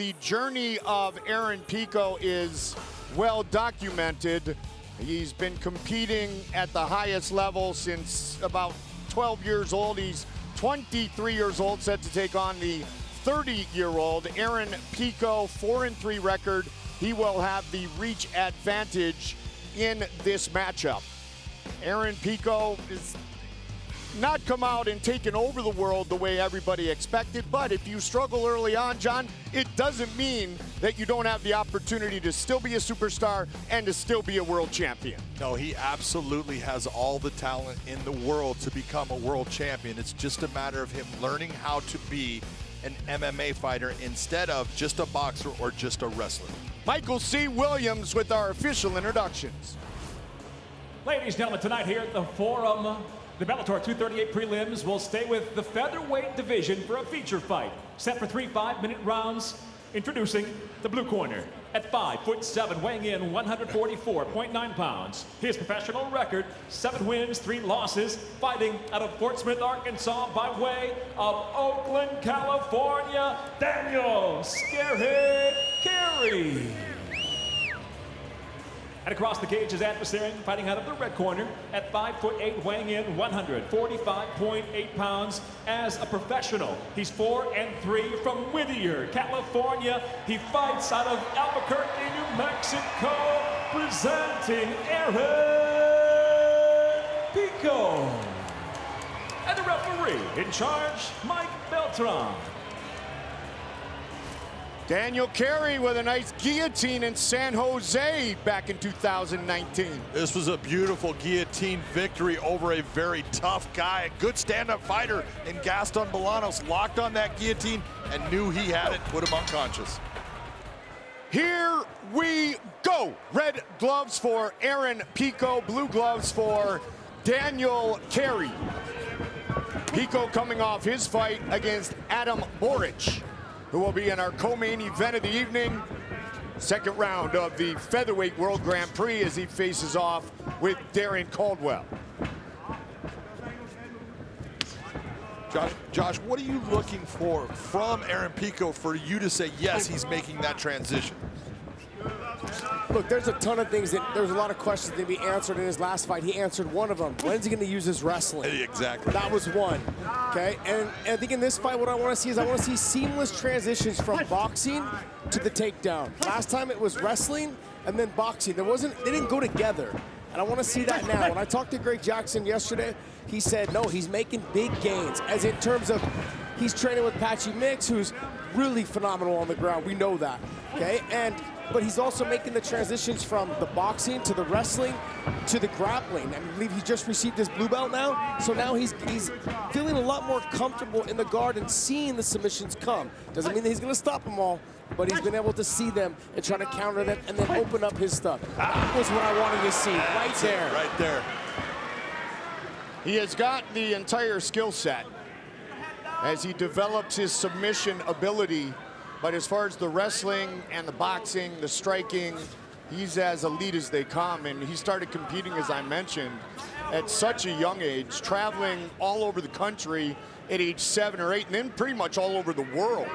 The journey of Aaron Pico is well documented. He's been competing at the highest level since about 12 years old. He's 23 years old, set to take on the 30-year-old Aaron Pico, 4-3 record. He will have the reach advantage in this matchup. Aaron Pico is not come out and taken over the world the way everybody expected, but if you struggle early on, John, it doesn't mean that you don't have the opportunity to still be a superstar and to still be a world champion. No, he absolutely has all the talent in the world to become a world champion. It's just a matter of him learning how to be an MMA fighter instead of just a boxer or just a wrestler. Michael C. Williams with our official introductions. Ladies and gentlemen, tonight here at the Forum, the Bellator 238 prelims will stay with the featherweight division for a feature fight. Set for 3 5-minute rounds. Introducing the blue corner. At 5'7", weighing in 144.9 pounds. His professional record, 7 wins, 3 losses. Fighting out of Fort Smith, Arkansas by way of Oakland, California, Daniel "Scarehead" Carey. And across the cage, his adversary fighting out of the red corner at 5'8", weighing in 145.8 pounds. As a professional, he's 4-3 from Whittier, California. He fights out of Albuquerque, New Mexico, presenting Aaron Pico. And the referee in charge, Mike Beltran. Daniel Carey with a nice guillotine in San Jose back in 2019. This was a beautiful guillotine victory over a very tough guy, a good stand-up fighter in Gaston Bolanos. Locked on that guillotine and knew he had it, put him unconscious. Here we go. Red gloves for Aaron Pico, blue gloves for Daniel Carey. Pico coming off his fight against Adam Boric, who will be in our co-main event of the evening. Second round of the Featherweight World Grand Prix as he faces off with Darren Caldwell. Josh, what are you looking for from Aaron Pico for you to say, yes, he's making that transition? Look, there's a ton of things there's a lot of questions that he answered in his last fight. He answered one of them. When's he going to use his wrestling? Exactly. That was one. Okay, and I think in this fight, what I want to see is I want to see seamless transitions from boxing to the takedown. Last time it was wrestling and then boxing. They didn't go together. And I want to see that now. When I talked to Greg Jackson yesterday, he said, no, he's making big gains. As in terms of, he's training with Patchy Mix, who's really phenomenal on the ground. We know that, okay? But he's also making the transitions from the boxing to the wrestling to the grappling. I believe he just received his blue belt now. So now he's feeling a lot more comfortable in the guard and seeing the submissions come. Doesn't mean that he's going to stop them all, but he's been able to see them and try to counter them and then open up his stuff. That was what I wanted to see right there. Right there. He has got the entire skill set as he develops his submission ability. But as far as the wrestling and the boxing, the striking, he's as elite as they come. And he started competing, as I mentioned, at such a young age, traveling all over the country at age 7 or 8, and then pretty much all over the world.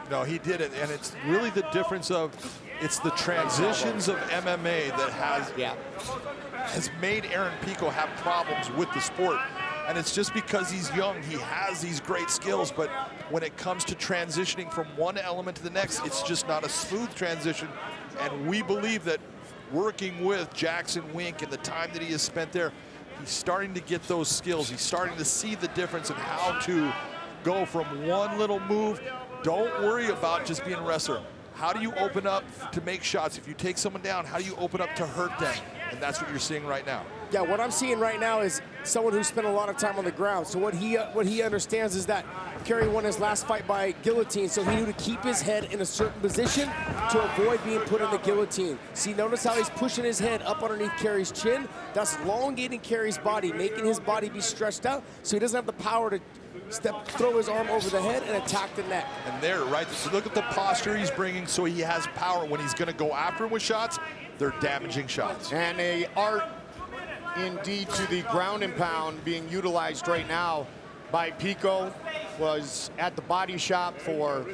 No, he did it, and it's really the difference of, it's the transitions of MMA that has made Aaron Pico have problems with the sport. And it's just because he's young, he has these great skills, but when it comes to transitioning from one element to the next, it's just not a smooth transition. And we believe that working with Jackson Wink and the time that he has spent there, he's starting to get those skills. He's starting to see the difference in how to go from one little move. Don't worry about just being a wrestler. How do you open up to make shots? If you take someone down, how do you open up to hurt them? And that's what you're seeing right now. Yeah, what I'm seeing right now is someone who spent a lot of time on the ground. So what he understands is that Carey won his last fight by guillotine, so he knew to keep his head in a certain position to avoid being put in the guillotine. See, notice how he's pushing his head up underneath Carey's chin? That's elongating Carey's body, making his body be stretched out, so he doesn't have the power to throw his arm over the head and attack the neck. And there, right, so look at the posture he's bringing, so he has power. When he's gonna go after him with shots, they're damaging shots. And a art indeed to the ground and pound being utilized right now by Pico. was at the body shop for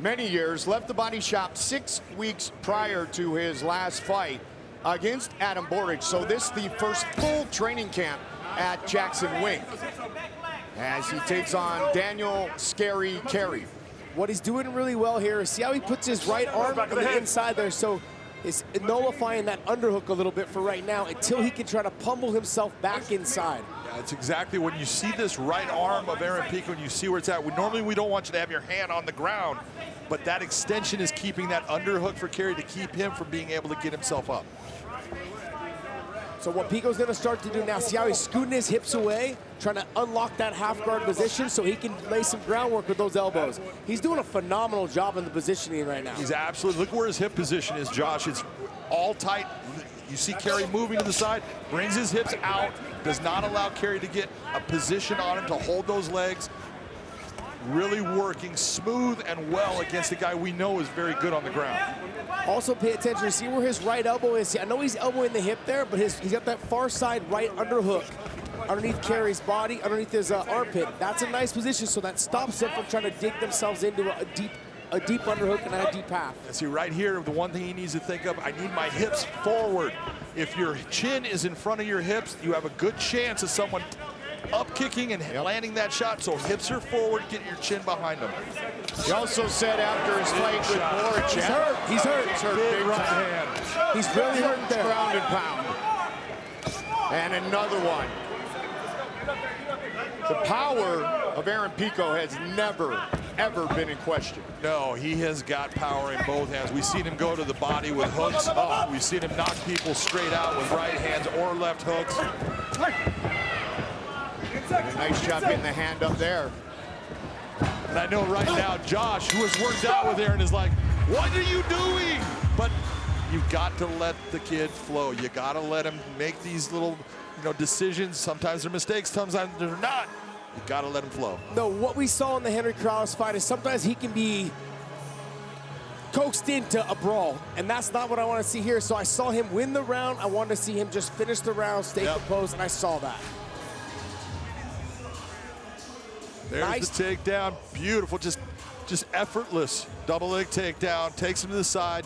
many years, left the body shop 6 weeks prior to his last fight against Adam Boric. So this is the first full training camp at Jackson Wink as he takes on Daniel "Scary" Carey. What he's doing really well here is see how he puts his right arm on the inside there, so it's nullifying that underhook a little bit for right now until he can try to pummel himself back inside. Yeah, it's exactly when you see this right arm of Aaron Pico and you see where it's at. Normally we don't want you to have your hand on the ground, but that extension is keeping that underhook for Carey to keep him from being able to get himself up. So what Pico's gonna start to do now, see how he's scooting his hips away, trying to unlock that half guard position so he can lay some groundwork with those elbows. He's doing a phenomenal job in the positioning right now. He's absolutely, look where his hip position is, Josh. It's all tight. You see Carey moving to the side, brings his hips out, does not allow Carey to get a position on him to hold those legs. Really working smooth and well against a guy we know is very good on the ground. Also pay attention to see where his right elbow is. See, I know he's elbowing the hip there, but he's got that far side right underhook underneath Carey's body, underneath his armpit. That's a nice position, so that stops them from trying to dig themselves into a deep underhook and a deep half. See right here, the one thing he needs to think of, I need my hips forward. If your chin is in front of your hips, you have a good chance of someone up kicking and landing that shot. So hips are forward, get your chin behind them. He also said after his fight with Boric, He's hurt. He's hurt. He's hurt big right time. hand. He's really hurt there. Ground and pound. And another one. The power of Aaron Pico has never, ever been in question. No, he has got power in both hands. We've seen him go to the body with hooks. We've seen him knock people straight out with right hands or left hooks. A nice job getting the hand up there. And I know right now, Josh, who has worked out with Aaron, is like, what are you doing? But you've got to let the kid flow. You got to let him make these little, decisions. Sometimes they're mistakes, sometimes they're not. You got to let him flow. No, what we saw in the Henry Krause fight is sometimes he can be coaxed into a brawl, and that's not what I want to see here. So I saw him win the round. I wanted to see him just finish the round, stay composed, and I saw that. There's nice. The takedown, beautiful, just effortless. Double leg takedown, takes him to the side.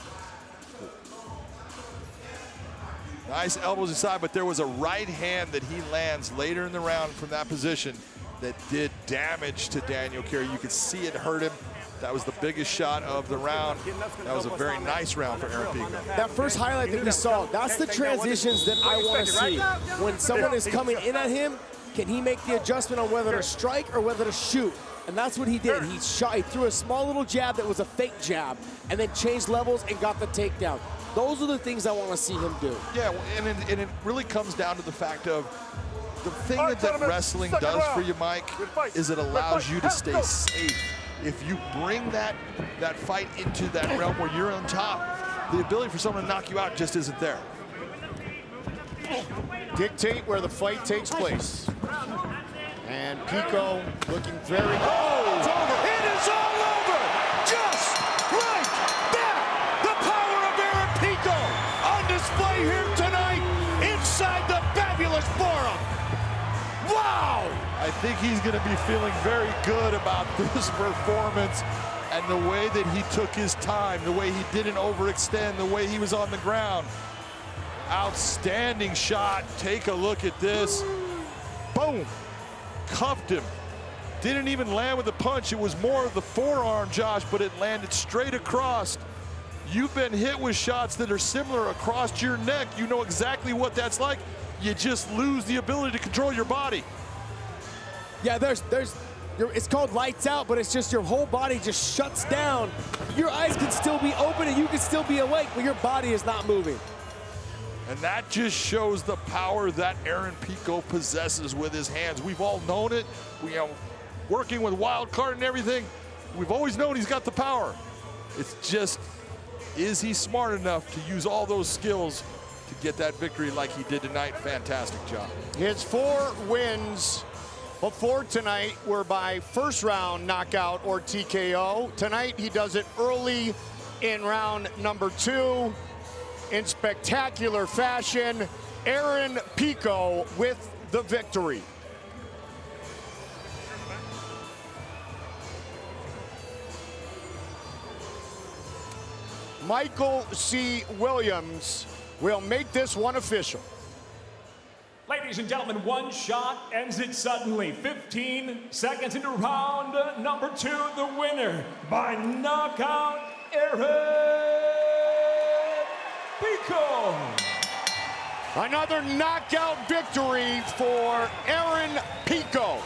Nice elbows inside, but there was a right hand that he lands later in the round from that position that did damage to Daniel Carey. You could see it hurt him. That was the biggest shot of the round. That was a very nice round for Aaron Pico. That first highlight that we saw, that's the transitions that I want to see. When someone is coming in at him, can he make the adjustment on whether to strike or whether to shoot? And that's what he did. He threw a small little jab that was a fake jab and then changed levels and got the takedown. Those are the things I want to see him do. Yeah, and it really comes down to the fact of the thing that wrestling does for you, Mike, is it allows you to stay safe. If you bring that fight into that realm where you're on top, the ability for someone to knock you out just isn't there. Dictate where the fight takes place. And Pico looking very... Oh, it's over. It is all over. Just like that. The power of Aaron Pico on display here tonight inside the fabulous forum. Wow. I think he's going to be feeling very good about this performance and the way that he took his time, the way he didn't overextend, the way he was on the ground. Outstanding shot. Take a look at this. Boom. Cuffed him. Didn't even land with a punch. It was more of the forearm, Josh, but it landed straight across. You've been hit with shots that are similar across your neck. You know exactly what that's like. You just lose the ability to control your body. Yeah, it's called lights out, but it's just your whole body just shuts down. Your eyes can still be open and you can still be awake, but your body is not moving. And that just shows the power that Aaron Pico possesses with his hands. We've all known it. Working with wild card and everything, we've always known he's got the power. It's just, is he smart enough to use all those skills to get that victory like he did tonight? Fantastic job. His 4 wins before tonight were by first round knockout or TKO. Tonight he does it early in round number 2 in spectacular fashion. Aaron Pico with the victory. Michael C. Williams will make this one official. Ladies and gentlemen, one shot ends it suddenly. 15 seconds into round number 2, the winner by knockout, Aaron Pico. Another knockout victory for Aaron Pico.